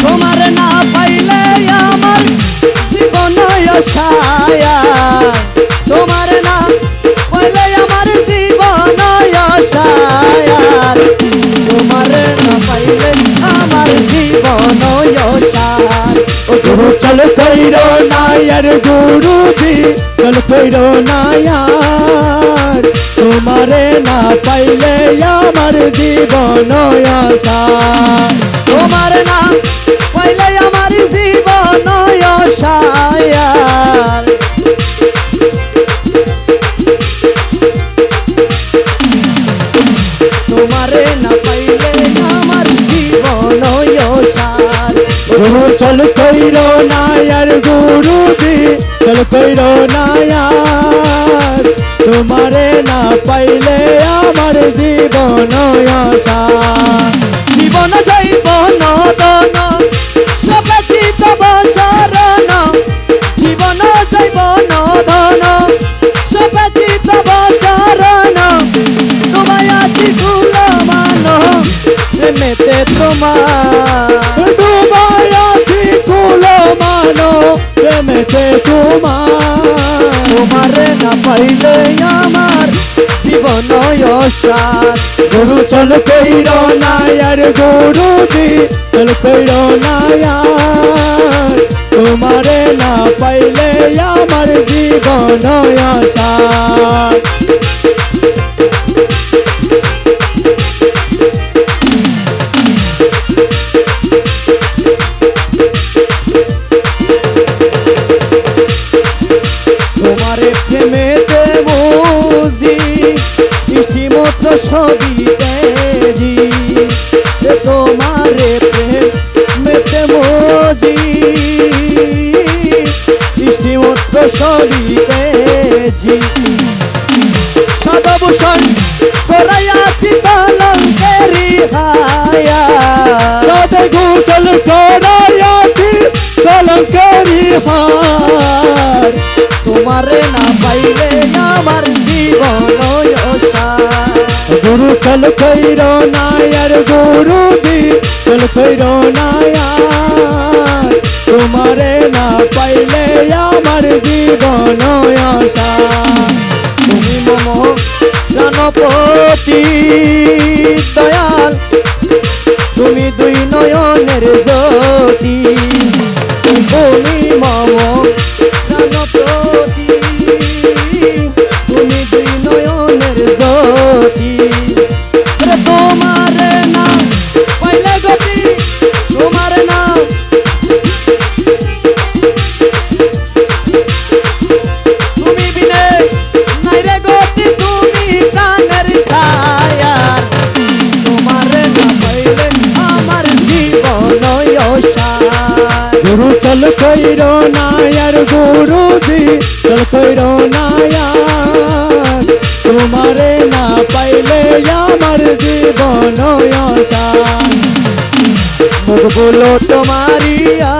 তোমার না পাইলে আমার জীবন ছায়া তোমার না পাইলে আমার জীবন ছায়া তোমার না পাইলে আমার জীবন ও গুরু চল কইরো নায়ার গুরুজি চল কইরো নায়ার তোমারে না পাইলে আমার জীবন তোমার না পাইলে আমার জীবন তোমারে না পাইলে আমার জীবন গুরু চল কইরো নায়ার গুরুজি চল কইরো নায়ার তোমারে না পাইলে আমার জীবন জীবন যাইব নদন সবেছি তব চরণ জীবন যাইব নদন সবেছি তব চরণ তোমায় আছি কুল মানো প্রেমেতে তোমার তোমায় আছি কুল মানো প্রেমেতে তোমার তোমারে না পাইলে আমার জীবন গুরু চল কইরো নায়ার গুরুজি চল কইরো নায়ার তোমারে না পাইলে আমার জীবন তোমারে প্রেমেতে বুঝি বৃষ্টি মতো সবিতেজি তোমারে প্রেমেতে বুঝি বৃষ্টি মতো সবিতেজি সদভূষণ করাইয়াছি কলঙ্কেরি হায়া সদভূষণ করাইয়াছি কলঙ্কেরি হার তোমারে না পাইলে আমার জীবন গুরু চল কইরো নায়ার গুরুজি চল কইরো নায়ার তোমারে না পাইলে আমার জীবন তুমি মম প্রাণপতি দয়াল তুমি দুই নয়নের জ্যোতি তুমি মম প্রাণপতি তুমি দুই নয়নের জ্যোতি তোমার না পাইলে গতি তোমার না তুমি বিনে নাইরে গতি তুমি প্রাণের ছায়া তোমার না পাইলে আমার জীবন গুরু চল কইরো নায়ার গুরুজি চল কইরো নায়ার তোমারে না পাইলে আমার জীবন মুখ বলো তোমারিয়া